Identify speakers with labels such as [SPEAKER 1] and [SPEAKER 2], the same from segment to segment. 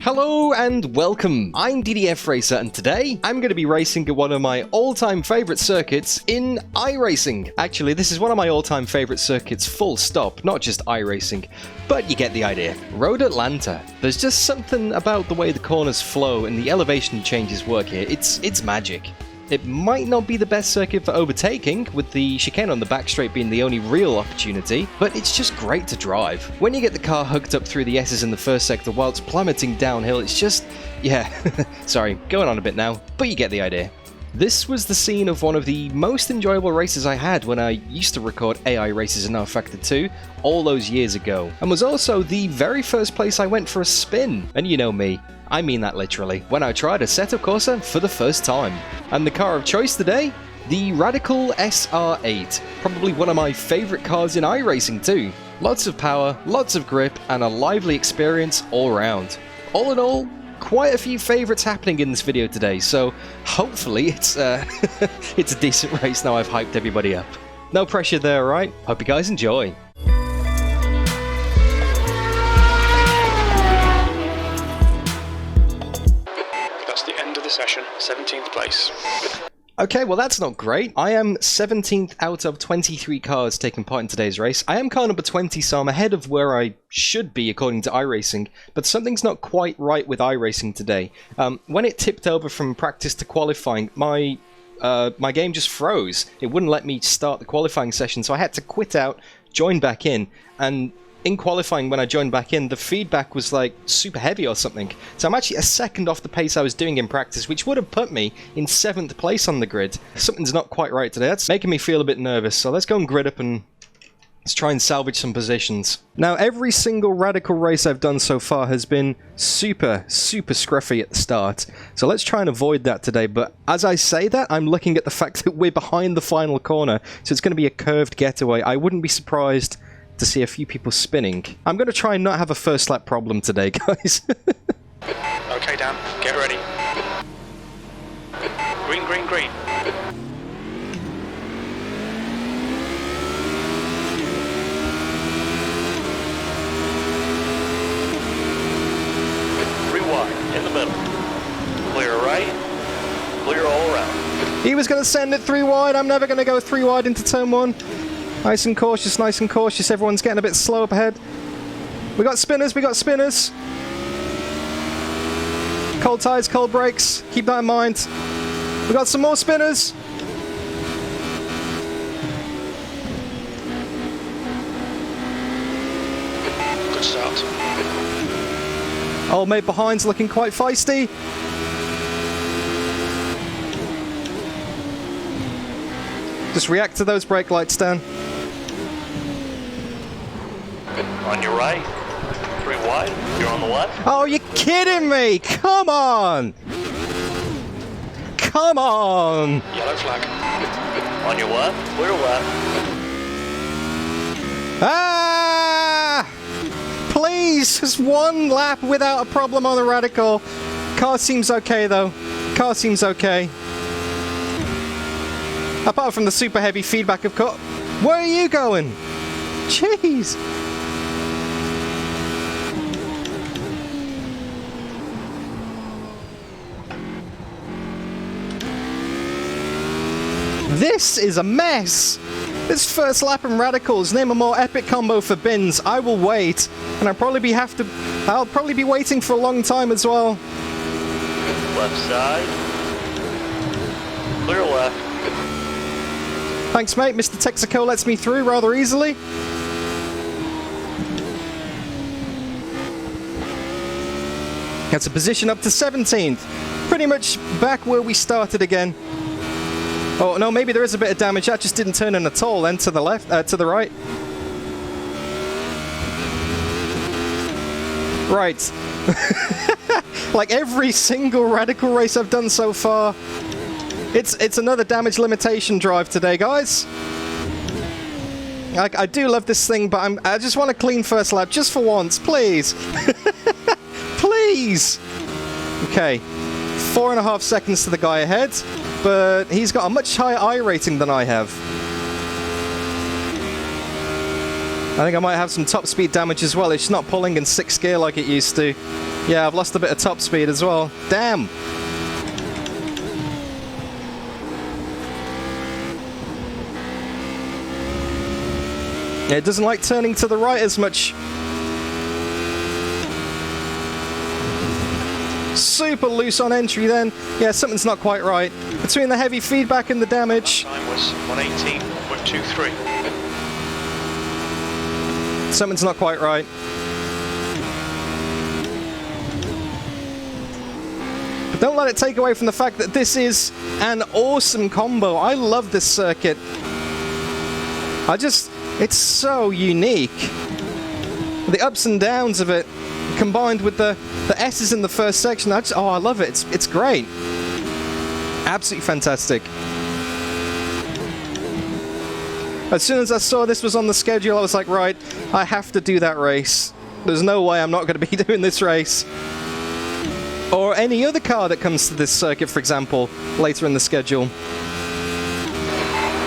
[SPEAKER 1] Hello and welcome, I'm DDF Racer and today I'm going to be racing at one of my all-time favourite circuits in iRacing. Actually, this is one of my all-time favourite circuits full stop, not just iRacing, but you get the idea. Road Atlanta. There's just something about the way the corners flow and the elevation changes work here, it's magic. It might not be the best circuit for overtaking, with the chicane on the back straight being the only real opportunity, but it's just great to drive. When you get the car hooked up through the S's in the first sector while it's plummeting downhill, it's just... yeah, sorry, going on a bit now, but you get the idea. This was the scene of one of the most enjoyable races I had when I used to record AI races in R Factor 2 all those years ago, and was also the very first place I went for a spin, and you know me. I mean that literally, when I tried Assetto Corsa for the first time. And the car of choice today? The Radical SR8. Probably one of my favourite cars in iRacing too. Lots of power, lots of grip, and a lively experience all round. All in all, quite a few favourites happening in this video today, so hopefully it's it's a decent race now I've hyped everybody up. No pressure there, right? Hope you guys enjoy.
[SPEAKER 2] Session, 17th place.
[SPEAKER 1] Okay, well that's not great. I am 17th out of 23 cars taking part in today's race. I am car number 20, so I'm ahead of where I should be according to iRacing, but something's not quite right with iRacing today. When it tipped over from practice to qualifying, my game just froze. It wouldn't let me start the qualifying session, so I had to quit out, join back in, and in qualifying, when I joined back in, the feedback was like super heavy or something. So I'm actually a second off the pace I was doing in practice, which would have put me in 7th place on the grid. Something's not quite right today. That's making me feel a bit nervous. So let's go and grid up and let's try and salvage some positions. Now, every single Radical race I've done so far has been super scruffy at the start. So let's try and avoid that today. But as I say that, I'm looking at the fact that we're behind the final corner. So it's going to be a curved getaway. I wouldn't be surprised to see a few people spinning. I'm going to try and not have a first lap problem today, guys.
[SPEAKER 2] Okay, Dan, get ready. Green, green, green. Three wide, in the middle. Clear right, clear all around.
[SPEAKER 1] He was going to send it 3 wide. I'm never going to go 3 wide into turn 1. Nice and cautious, nice and cautious. Everyone's getting a bit slow up ahead. We got spinners, we got spinners. Cold tires, cold brakes. Keep that in mind. We got some more spinners.
[SPEAKER 2] Good start.
[SPEAKER 1] Old mate behind's looking quite feisty. Just react to those brake lights, Dan.
[SPEAKER 2] On your right, 3 wide, you're on the left.
[SPEAKER 1] Oh, you're kidding me! Come on! Come on!
[SPEAKER 2] Yellow flag. On your left, clear left.
[SPEAKER 1] Ah! Please, just 1 lap without a problem on the Radical. Car seems okay, though. Car seems okay. Apart from the super heavy feedback, of course. Where are you going? Jeez! This is a mess! This first lap in Radicals, name a more epic combo for bins. I will wait, and I'll probably be waiting for a long time as well.
[SPEAKER 2] Left side. Clear left.
[SPEAKER 1] Thanks, mate. Mr. Texaco lets me through rather easily. That's a position up to 17th. Pretty much back where we started again. Oh, no, maybe there is a bit of damage. That just didn't turn in at all then to the left, to the right. Right. Like every single Radical race I've done so far, it's another damage limitation drive today, guys. I do love this thing, but I just want a clean first lap, just for once, please. Please! Okay, 4.5 seconds to the guy ahead, but he's got a much higher I rating than I have. I think I might have some top speed damage as well. It's not pulling in 6th gear like it used to. Yeah, I've lost a bit of top speed as well. Damn! Yeah, it doesn't like turning to the right as much. Super loose on entry then. Yeah, something's not quite right. Between the heavy feedback and the damage.
[SPEAKER 2] Time was 118.23.
[SPEAKER 1] Something's not quite right. But don't let it take away from the fact that this is an awesome combo. I love this circuit. It's so unique. The ups and downs of it, combined with the S's in the first section. I love it. It's great. Absolutely fantastic. As soon as I saw this was on the schedule, I was like, right, I have to do that race. There's no way I'm not going to be doing this race. Or any other car that comes to this circuit, for example, later in the schedule.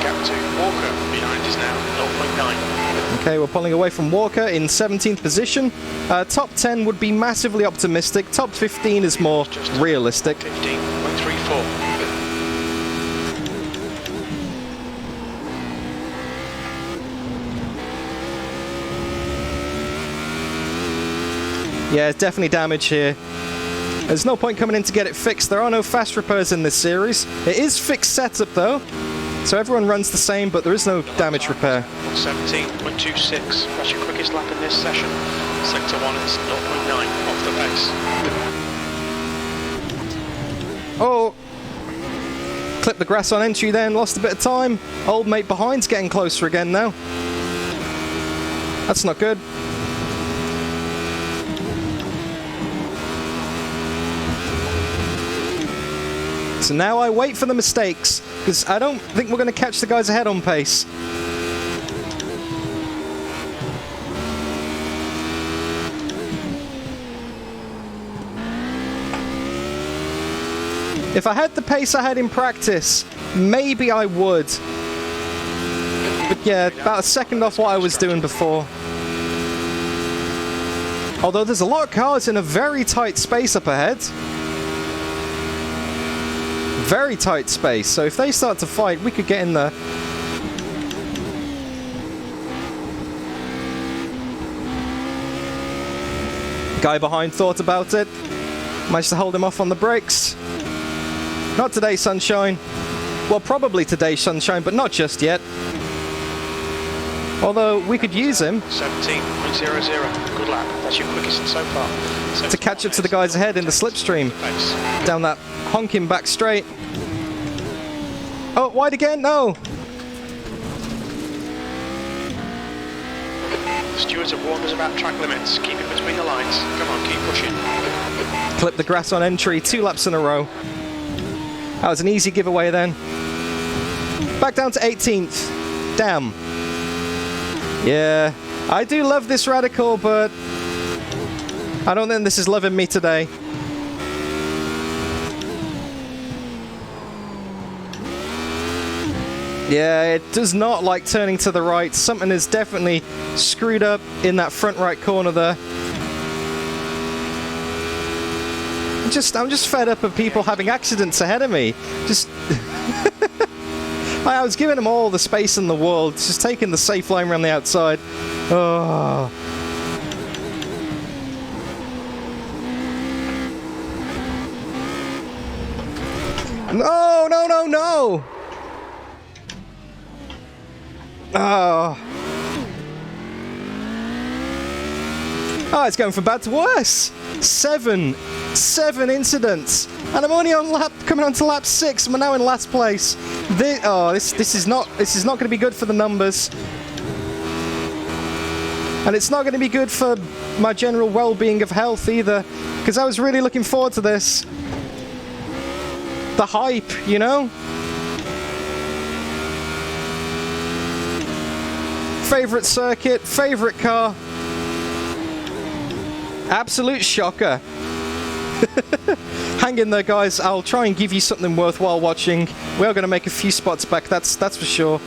[SPEAKER 2] Gap to Walker behind is now 0.9.
[SPEAKER 1] Okay, we're pulling away from Walker in 17th position. Top 10 would be massively optimistic. Top 15 is more realistic.
[SPEAKER 2] 15.34.
[SPEAKER 1] Yeah, it's definitely damage here. There's no point coming in to get it fixed. There are no fast repairs in this series. It is fixed setup though, so everyone runs the same, but there is no damage repair.
[SPEAKER 2] 17.26. That's your quickest lap in this session. Sector 1 is 0.9 off the pace.
[SPEAKER 1] Oh! Clipped the grass on entry then, lost a bit of time. Old mate behind's getting closer again now. That's not good. So now I wait for the mistakes, because I don't think we're going to catch the guys ahead on pace. If I had the pace I had in practice, maybe I would. But yeah, about a second off what I was doing before. Although there's a lot of cars in a very tight space up ahead. Very tight space, so if they start to fight, we could get in there. Guy behind thought about it. Managed to hold him off on the brakes. Not today, sunshine. Well, probably today, sunshine, but not just yet. Although we could use him
[SPEAKER 2] 17.00. Good lap. That's your quickest so far.
[SPEAKER 1] to catch up to the guys ahead in the slipstream. Down that honking back straight. Oh, wide again? No.
[SPEAKER 2] The stewards have warned us about track limits. Keep it between the lines. Come on, keep pushing.
[SPEAKER 1] Clip the grass on entry, 2 laps in a row. That was an easy giveaway then. Back down to 18th. Damn. Yeah, I do love this Radical, but I don't think this is loving me today. Yeah, it does not like turning to the right. Something is definitely screwed up in that front right corner there. I'm just fed up of people having accidents ahead of me. I was giving them all the space in the world, just taking the safe line around the outside. Oh. No, no, no, no! Oh. Oh, it's going from bad to worse. 7 incidents, and I'm only coming on to lap 6. I'm now in last place. This is not going to be good for the numbers, and it's not going to be good for my general well-being of health either. Because I was really looking forward to this. The hype, you know. Favorite circuit, favorite car. Absolute shocker. Hang in there, guys. I'll try and give you something worthwhile watching. We are going to make a few spots back, that's for sure.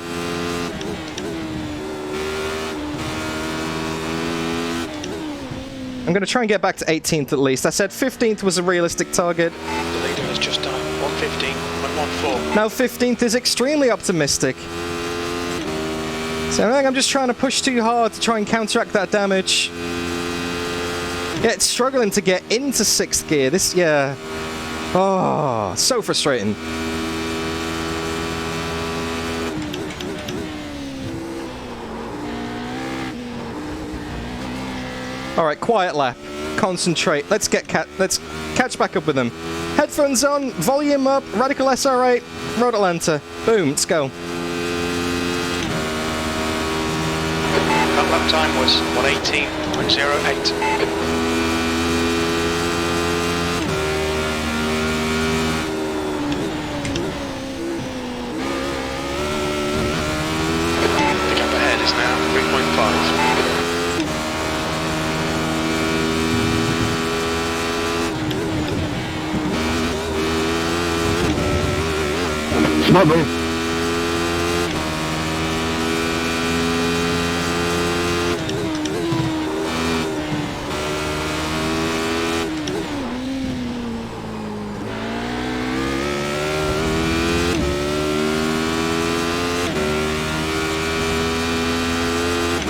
[SPEAKER 1] I'm going to try and get back to 18th at least. I said 15th was a realistic target.
[SPEAKER 2] The leader has just done 1:15.14.
[SPEAKER 1] Now 15th is extremely optimistic. So I think I'm just trying to push too hard to try and counteract that damage. Yeah, it's struggling to get into 6th gear. This, yeah. Oh, so frustrating. All right, quiet lap. Concentrate. Let's catch back up with them. Headphones on, volume up, Radical SR8, Road Atlanta. Boom, let's go.
[SPEAKER 2] That lap time was 1:18.08. The gap ahead is now 3.5.
[SPEAKER 3] Smuggle.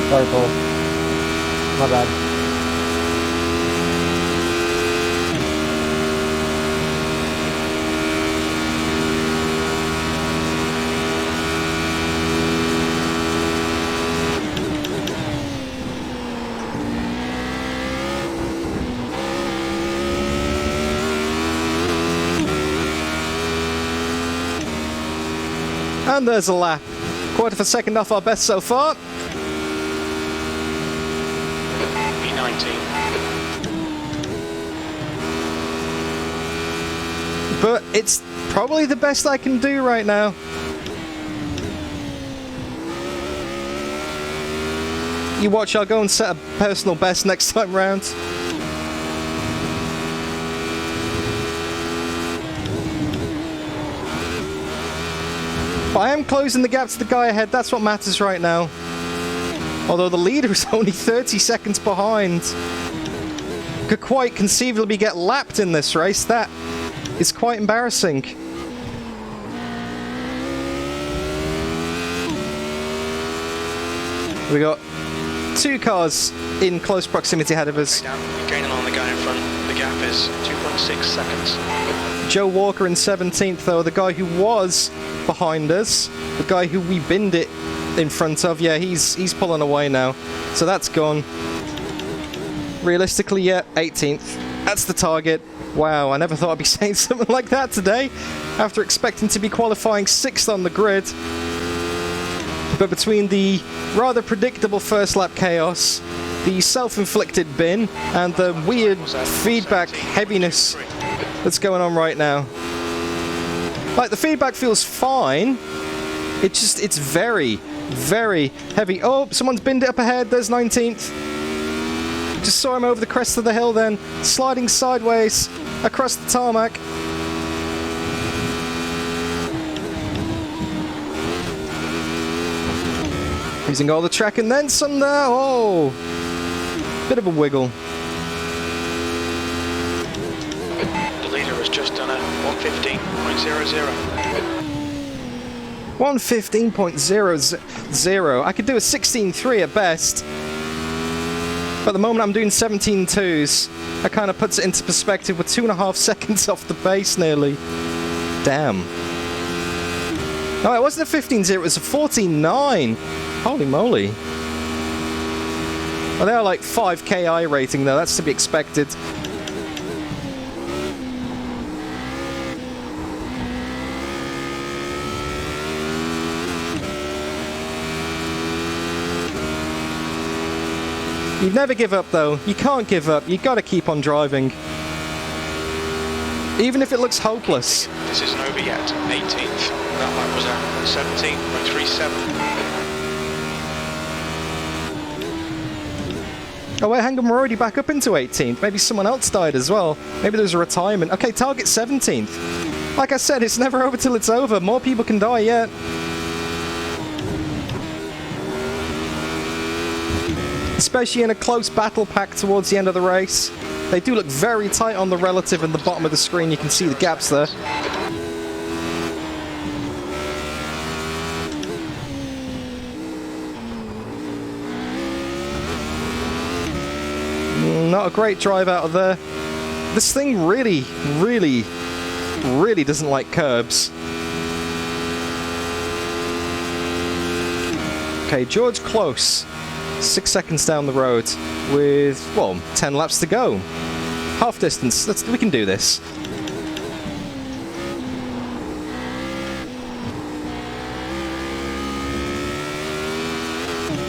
[SPEAKER 3] Sorry, Paul. My bad.
[SPEAKER 1] And there's a lap. Quarter of a second off our best so far.
[SPEAKER 2] P19.
[SPEAKER 1] But it's probably the best I can do right now. You watch, I'll go and set a personal best next time round. But I am closing the gap to the guy ahead, that's what matters right now. Although the leader is only 30 seconds behind. Could quite conceivably get lapped in this race. That is quite embarrassing. We got 2 cars in close proximity ahead of us.
[SPEAKER 2] Gaining on the guy in front. The gap is 2.6 seconds.
[SPEAKER 1] Joe Walker in 17th, though, the guy who was behind us, the guy who we binned it in front of, yeah, he's pulling away now. So that's gone. Realistically, yeah, 18th. That's the target. Wow, I never thought I'd be saying something like that today, after expecting to be qualifying 6th on the grid. But between the rather predictable first lap chaos, the self-inflicted bin, and the weird feedback heaviness that's going on right now. Like, the feedback feels fine. It's very, very heavy. Oh, someone's binned it up ahead. There's 19th. Just saw him over the crest of the hill then, sliding sideways across the tarmac. Using all the track and then some there. Oh, bit of a wiggle.
[SPEAKER 2] The leader has just done a 1:15.00.
[SPEAKER 1] 1:15.00. I could do a 16.3 at best. But at the moment I'm doing 17.2s. That kind of puts it into perspective with 2.5 seconds off the pace nearly. Damn. No, it wasn't a 15.0, it was a 14.9. Holy moly. Well, they are like 5k iRating though, that's to be expected. You never give up though. You can't give up. You gotta keep on driving. Even if it looks hopeless.
[SPEAKER 2] This isn't over yet. 18th. That lap was at 17.37.
[SPEAKER 1] Oh wait, hang on, we're already back up into 18th. Maybe someone else died as well. Maybe there's a retirement. Okay, target 17th. Like I said, it's never over till it's over. More people can die yet. especially in a close battle pack towards the end of the race. They do look very tight on the relative in the bottom of the screen. You can see the gaps there. Not a great drive out of there. This thing really doesn't like curbs. Okay, George close. 6 seconds down the road with, well, 10 laps to go. Half distance. We can do this.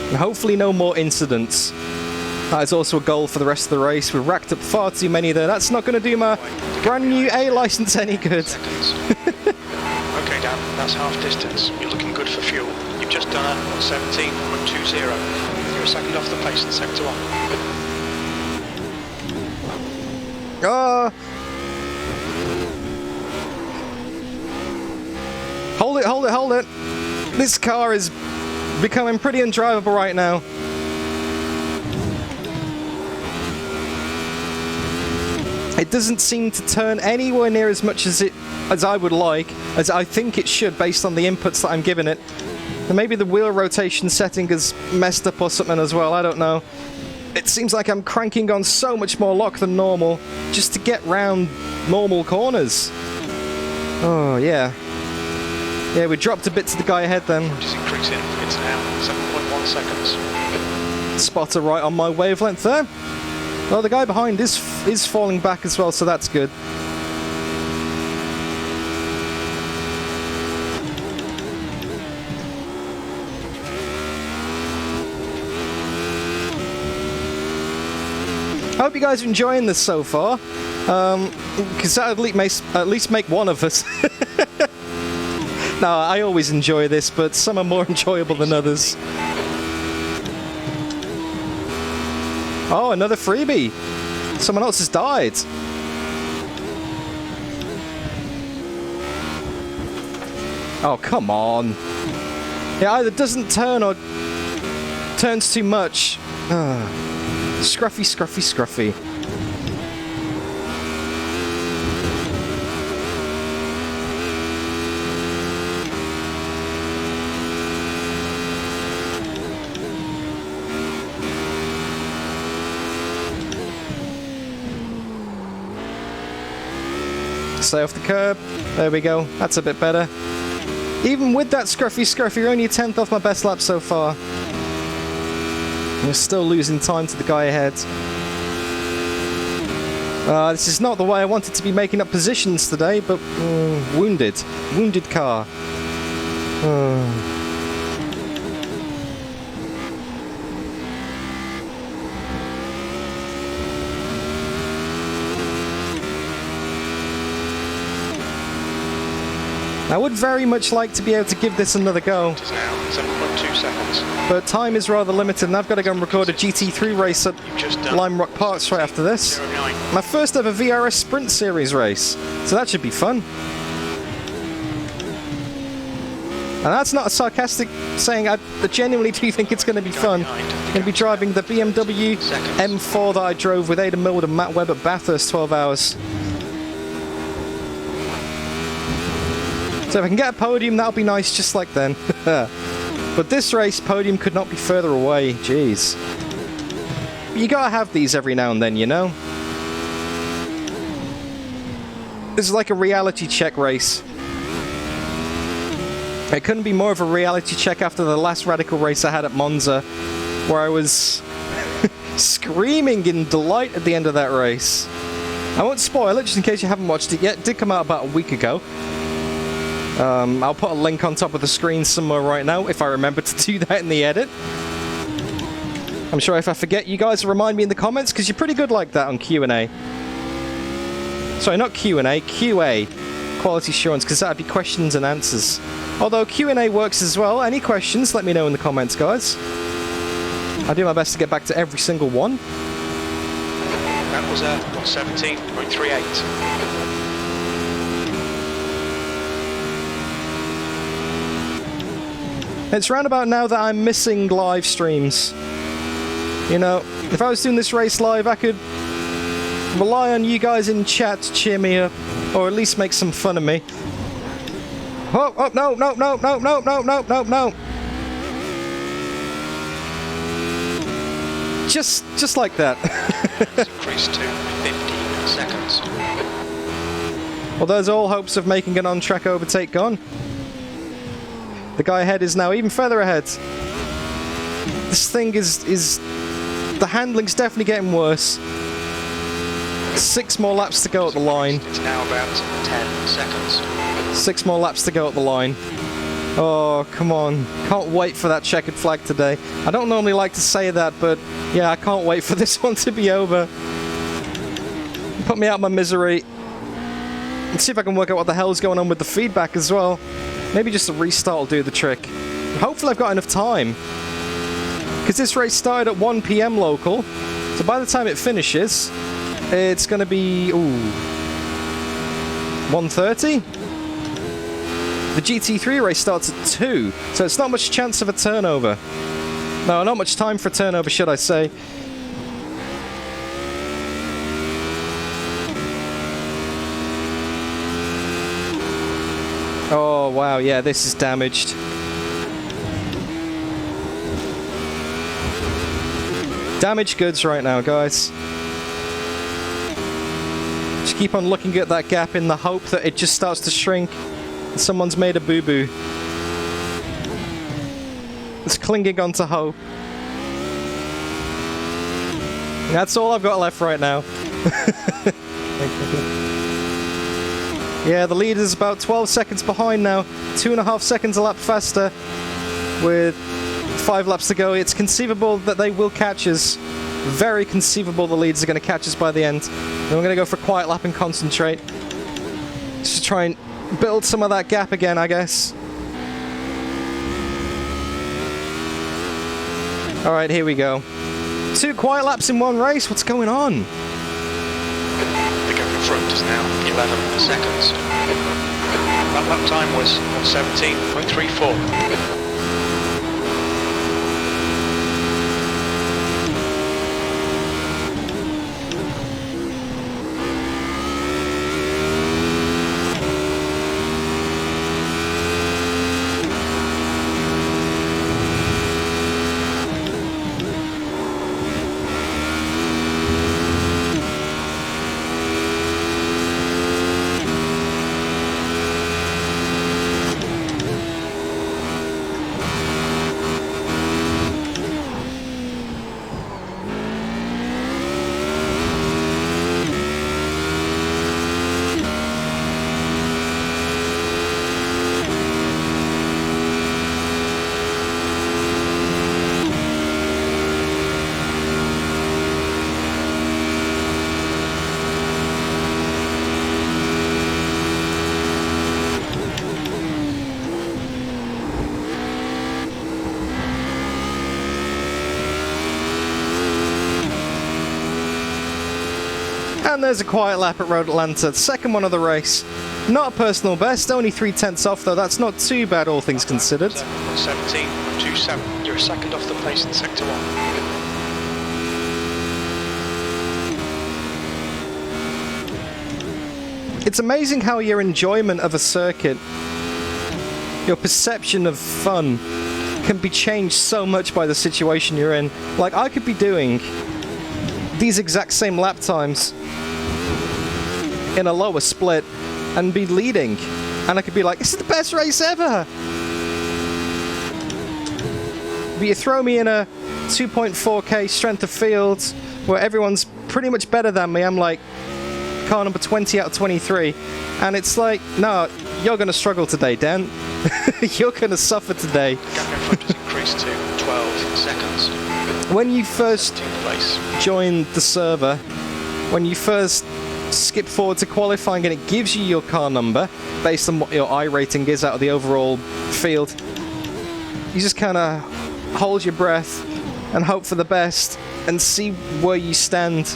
[SPEAKER 1] And hopefully no more incidents. That is also a goal for the rest of the race. We've racked up far too many there. That's not going to do my brand new A license any good.
[SPEAKER 2] Okay, Dan, that's half distance. You're looking good for fuel. You've just done a 1:17.20. You're a second off the pace in sector 1.
[SPEAKER 1] Hold it. This car is becoming pretty undrivable right now. It doesn't seem to turn anywhere near as much as I would like, as I think it should based on the inputs that I'm giving it. And maybe the wheel rotation setting is messed up or something as well, I don't know. It seems like I'm cranking on so much more lock than normal just to get round normal corners. Oh, yeah. Yeah, we dropped a bit to the guy ahead then.
[SPEAKER 2] Just increasing. It's now 7.1 seconds.
[SPEAKER 1] Spotter right on my wavelength there. Well, the guy behind is falling back as well, so that's good. I hope you guys are enjoying this so far, because that at least make one of us. No, I always enjoy this, but some are more enjoyable than others. Oh, another freebie. Someone else has died. Oh, come on. It either doesn't turn or turns too much. Scruffy, scruffy, scruffy. Stay off the curb. There we go. That's a bit better. Even with that scruffy, you're only a 10th off my best lap so far. We're still losing time to the guy ahead. This is not the way I wanted to be making up positions today, but wounded car. I would very much like to be able to give this another go.
[SPEAKER 2] It is now 7.2 seconds.
[SPEAKER 1] But time is rather limited, and I've got to go and record a GT3 race at Lime Rock Park straight after this.
[SPEAKER 2] 09.
[SPEAKER 1] My first ever VRS Sprint Series race, so that should be fun. And that's not a sarcastic saying, I genuinely do think it's going to be fun. I'm going to be driving the BMW M4 that I drove with Aidan Millwood and Matt Webb at Bathurst 12 hours. So if I can get a podium, that'll be nice just like then. But this race, podium could not be further away. Jeez. You gotta have these every now and then, you know? This is like a reality check race. It couldn't be more of a reality check after the last Radical race I had at Monza, where I was screaming in delight at the end of that race. I won't spoil it, just in case you haven't watched it yet. It did come out about a week ago. I'll put a link on top of the screen somewhere right now, if I remember to do that in the edit. I'm sure if I forget, you guys will remind me in the comments, because you're pretty good like that on Q&A. Sorry, not Q&A, QA. Quality assurance, because that'd be questions and answers. Although Q&A works as well. Any questions, let me know in the comments, guys. I'll do my best to get back to every single one.
[SPEAKER 2] That was 1:17.38.
[SPEAKER 1] It's round about now that I'm missing live streams. You know, if I was doing this race live, I could rely on you guys in chat to cheer me up, or at least make some fun of me. Oh, oh, no, no, no, no, no, no, no, no, no. Just like that.
[SPEAKER 2] Increase to 15 seconds.
[SPEAKER 1] Well, there's all hopes of making an on-track overtake gone. The guy ahead is now even further ahead. This thing is... The handling's definitely getting worse. 6 more laps to go at the line.
[SPEAKER 2] It's now about 10 seconds.
[SPEAKER 1] 6 more laps to go at the line. Oh, come on. Can't wait for that checkered flag today. I don't normally like to say that, but yeah, I can't wait for this one to be over. Put me out of my misery. Let's see if I can work out what the hell's going on with the feedback as well. Maybe just a restart will do the trick. Hopefully I've got enough time. Because this race started at 1 PM local. So by the time it finishes, it's going to be... Ooh... 1:30? The GT3 race starts at 2, so it's not much chance of a turnover. No, not much time for a turnover, should I say. Oh, wow, yeah, this is damaged. Damaged goods right now, guys. Just keep on looking at that gap in the hope that it just starts to shrink. Someone's made a boo-boo. It's clinging onto hope. That's all I've got left right now. Yeah, the lead is about 12 seconds behind now. 2.5 seconds a lap faster. With 5 laps to go. It's conceivable that they will catch us. Very conceivable the leads are going to catch us by the end. Then we're going to go for a quiet lap and concentrate. Just to try and build some of that gap again, I guess. Alright, here we go. 2 quiet laps in 1 race. What's going on?
[SPEAKER 2] The gap in front is now 11 seconds. That lap time was 17.34.
[SPEAKER 1] And there's a quiet lap at Road Atlanta, the second one of the race. Not a personal best, only 3/10 off though, that's not too bad all things considered.
[SPEAKER 2] 17.27, you're a second off the pace in Sector 1.
[SPEAKER 1] It's amazing how your enjoyment of a circuit, your perception of fun, can be changed so much by the situation you're in. Like, I could be doing these exact same lap times in a lower split and be leading, and I could be like, this is the best race ever! But you throw me in a 2.4k strength of field where everyone's pretty much better than me, I'm like car number 20 out of 23, and it's like, no, you're gonna struggle today, Dan. You're gonna suffer today.
[SPEAKER 2] The gap in front has increased to 12 seconds.
[SPEAKER 1] When you first join the server, when you first skip forward to qualifying and it gives you your car number based on what your iRating is out of the overall field, you just kind of hold your breath and hope for the best and see where you stand.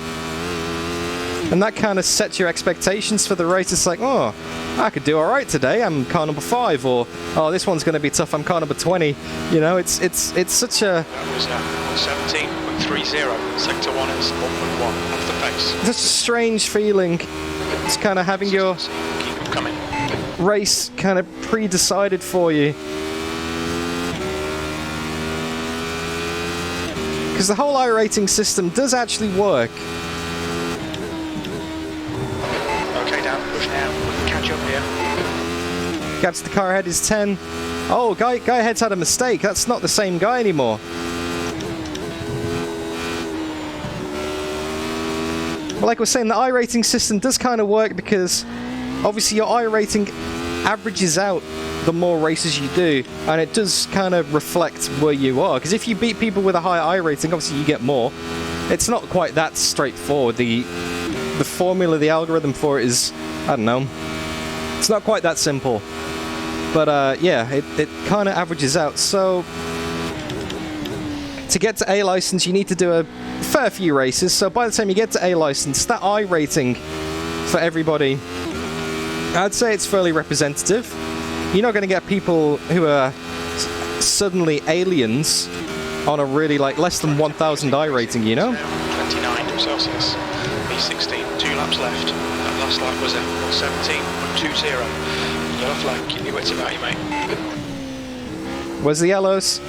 [SPEAKER 1] And that kind of sets your expectations for the race. It's like, oh, I could do alright today, I'm car number 5, or oh, this one's going to be tough, I'm car number 20. You know, it's such a...
[SPEAKER 2] That was 17.34. 1.30. Sector 1 is 1.1 off the pace.
[SPEAKER 1] That's a strange feeling. It's kind of having your
[SPEAKER 2] Keep them coming.
[SPEAKER 1] race kind of pre-decided for you. Because the whole iRating system does actually work.
[SPEAKER 2] Okay, down, push now. Catch up here.
[SPEAKER 1] Gap to the car ahead is 10. Oh, guy ahead's had a mistake. That's not the same guy anymore. Well, like I was saying, the iRating system does kind of work because obviously your iRating averages out the more races you do, and it does kind of reflect where you are. Because if you beat people with a higher iRating, obviously you get more. It's not quite that straightforward. The formula, the algorithm for it is, I don't know, it's not quite that simple. But yeah, it kind of averages out. So to get to A license, you need to do a fair few races. So by the time you get to A license, that iRating for everybody, I'd say it's fairly representative. You're not going to get people who are suddenly aliens on a really like less than 1,000 iRating, you know?
[SPEAKER 2] 29 Celsius. B16, 2 laps left. That last lap was at 117.20. Yellow flag, keep your wits about you, mate.
[SPEAKER 1] Where's the yellows?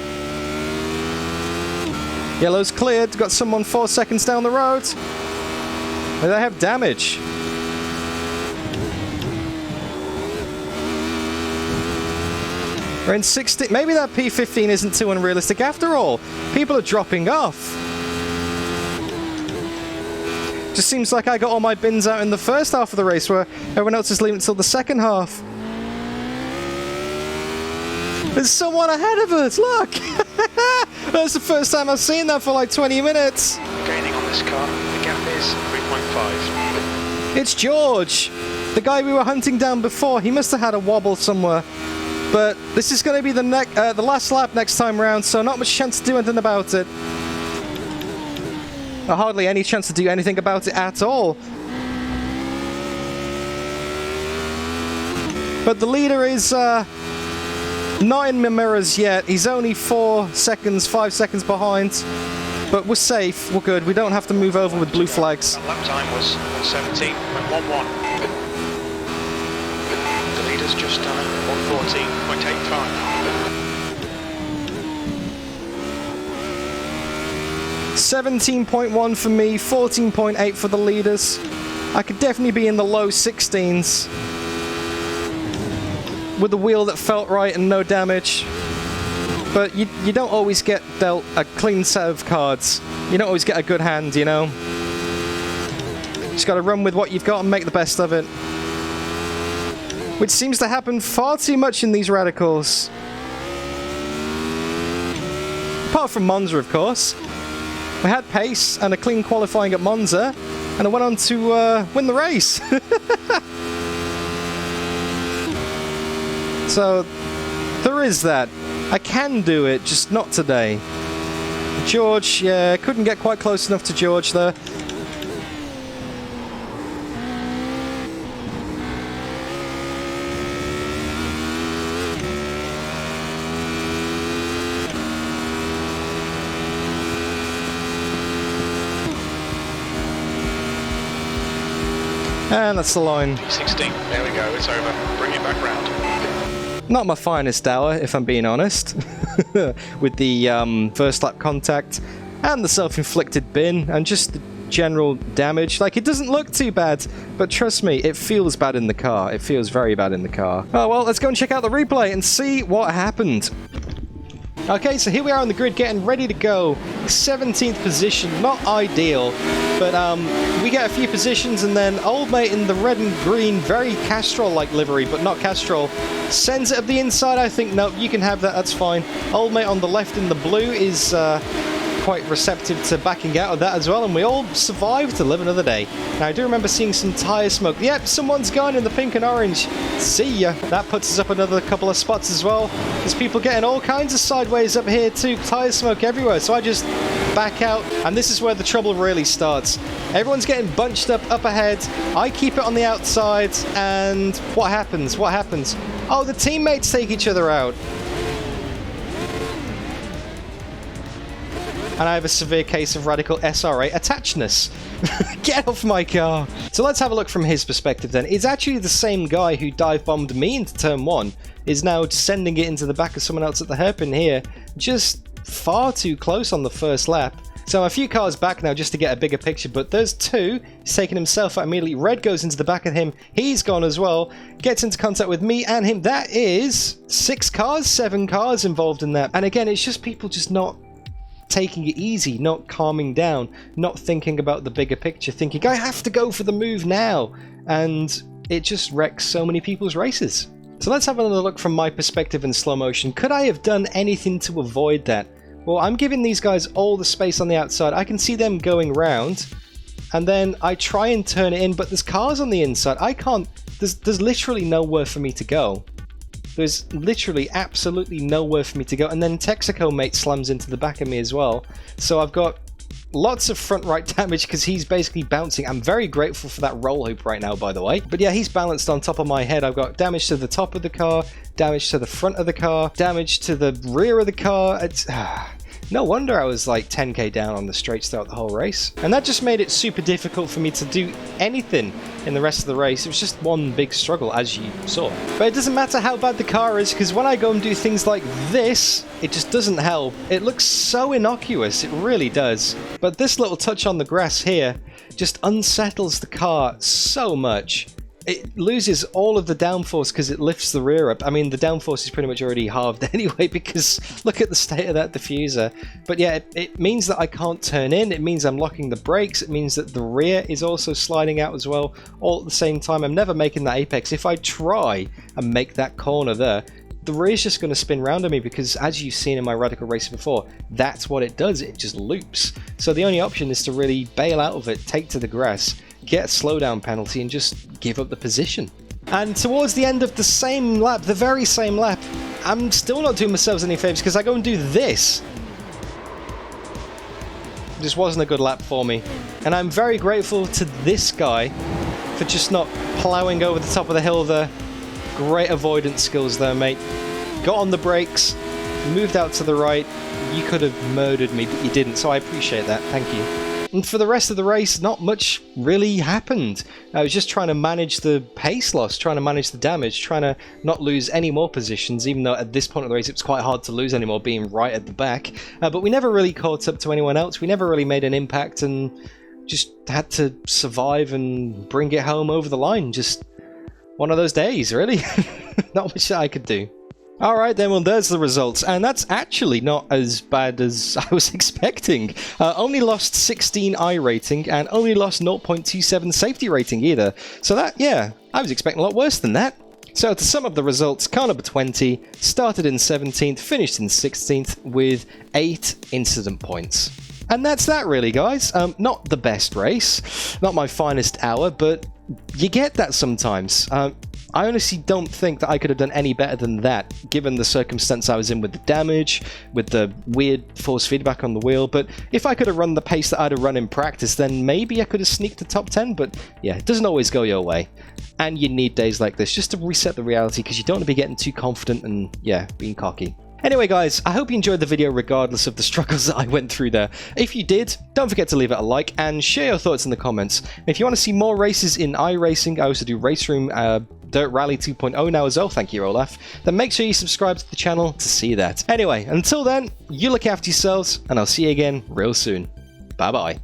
[SPEAKER 1] Yellow's cleared. Got someone 4 seconds down the road. They have damage. We're in 60. Maybe that P15 isn't too unrealistic after all. People are dropping off. Just seems like I got all my bins out in the first half of the race, where everyone else is leaving until the second half. There's someone ahead of us, look! That's the first time I've seen that for like 20 minutes.
[SPEAKER 2] Gaining on this car, the gap is 3.5.
[SPEAKER 1] It's George, the guy we were hunting down before. He must have had a wobble somewhere. But this is going to be the last lap next time round, so not much chance to do anything about it. Or hardly any chance to do anything about it at all. But the leader is not in my mirrors yet. He's only 5 seconds behind. But we're safe, we're good. We don't have to move over with blue flags.
[SPEAKER 2] That lap time was 117.11. The leader's just done 114.85.
[SPEAKER 1] 17.1 for me, 14.8 for the leaders. I could definitely be in the low 16s. With a wheel that felt right and no damage. But you don't always get dealt a clean set of cards. You don't always get a good hand, you know? Just gotta run with what you've got and make the best of it. Which seems to happen far too much in these Radicals. Apart from Monza, of course. We had pace and a clean qualifying at Monza, and I went on to win the race. So, there is that. I can do it, just not today. George, yeah, couldn't get quite close enough to George there. And that's the line.
[SPEAKER 2] 16, there we go, it's over. Bring it back round.
[SPEAKER 1] Not my finest hour, if I'm being honest, with the first lap contact and the self-inflicted bin and just the general damage. Like, it doesn't look too bad, but trust me, it feels bad in the car. It feels very bad in the car. Oh, well, let's go and check out the replay and see what happened. Okay, so here we are on the grid getting ready to go. 17th position, not ideal, but we get a few positions and then old mate in the red and green, very Castrol-like livery, but not Castrol, sends it up the inside. I think, no, you can have that, that's fine. Old mate on the left in the blue is quite receptive to backing out of that as well, and we all survived to live another day. Now, I do remember seeing some tyre smoke. Yep, someone's gone in the pink and orange. See ya. That puts us up another couple of spots as well. There's people getting all kinds of sideways up here too. Tyre smoke everywhere, so I just back out, and this is where the trouble really starts. Everyone's getting bunched up ahead. I keep it on the outside, and what happens? What happens? Oh, the teammates take each other out. and I have a severe case of Radical SR8 attachedness. Get off my car! So let's have a look from his perspective then. It's actually the same guy who dive bombed me into turn 1 is now sending it into the back of someone else at the hairpin here, just far too close on the first lap. So I'm a few cars back now just to get a bigger picture, but there's 2. He's taking himself out immediately. Red goes into the back of him. He's gone as well. Gets into contact with me and him. That is 6 cars, 7 cars involved in that. And again, it's just people just not taking it easy, not calming down, not thinking about the bigger picture, thinking, I have to go for the move now. And it just wrecks so many people's races. So let's have another look from my perspective in slow motion. Could I have done anything to avoid that? Well, I'm giving these guys all the space on the outside. I can see them going round, and then I try and turn it in, but there's cars on the inside. I can't... There's literally nowhere for me to go. There's literally absolutely nowhere for me to go. And then Texaco mate slams into the back of me as well. So I've got lots of front right damage because he's basically bouncing. I'm very grateful for that roll hoop right now, by the way. But yeah, he's balanced on top of my head. I've got damage to the top of the car, damage to the front of the car, damage to the rear of the car. It's... No wonder I was like 10k down on the straights throughout the whole race. And that just made it super difficult for me to do anything in the rest of the race. It was just one big struggle, as you saw. But it doesn't matter how bad the car is, because when I go and do things like this, it just doesn't help. It looks so innocuous, it really does. But this little touch on the grass here just unsettles the car so much. It loses all of the downforce because it lifts the rear up. I mean, the downforce is pretty much already halved anyway because look at the state of that diffuser. But yeah, it means that I can't turn in. It means I'm locking the brakes. It means that the rear is also sliding out as well, all at the same time. I'm never making that apex. If I try and make that corner there, the rear is just going to spin round on me because, as you've seen in my Radical racing before, that's what it does. It just loops. So the only option is to really bail out of it, take to the grass, get a slowdown penalty, and just give up the position. And towards the end of the same lap, the very same lap, I'm still not doing myself any favors because I go and do this. This wasn't a good lap for me. And I'm very grateful to this guy for just not plowing over the top of the hill there. Great avoidance skills there, mate. Got on the brakes, moved out to the right. You could have murdered me, but you didn't, so I appreciate that. Thank you. And for the rest of the race, not much really happened. I was just trying to manage the pace loss, trying to manage the damage, trying to not lose any more positions, even though at this point of the race it was quite hard to lose anymore, being right at the back. But we never really caught up to anyone else. We never really made an impact and just had to survive and bring it home over the line. Just one of those days, really. Not much that I could do. Alright then, well there's the results, and that's actually not as bad as I was expecting. Only lost 16 iRating, and only lost 0.27 safety rating either. So that, yeah, I was expecting a lot worse than that. So to sum up the results, car number 20 started in 17th, finished in 16th with 8 incident points. And that's that really, guys. Not the best race, not my finest hour, but you get that sometimes. I honestly don't think that I could have done any better than that, given the circumstance I was in with the damage, with the weird force feedback on the wheel. But if I could have run the pace that I'd have run in practice, then maybe I could have sneaked the top 10. But yeah, it doesn't always go your way. And you need days like this just to reset the reality, because you don't want to be getting too confident and, yeah, being cocky. Anyway guys, I hope you enjoyed the video regardless of the struggles that I went through there. If you did, don't forget to leave it a like and share your thoughts in the comments. If you want to see more races in iRacing, I also do Race Room Dirt Rally 2.0 now as well, thank you Olaf, then make sure you subscribe to the channel to see that. Anyway, until then, you look after yourselves, and I'll see you again real soon. Bye bye.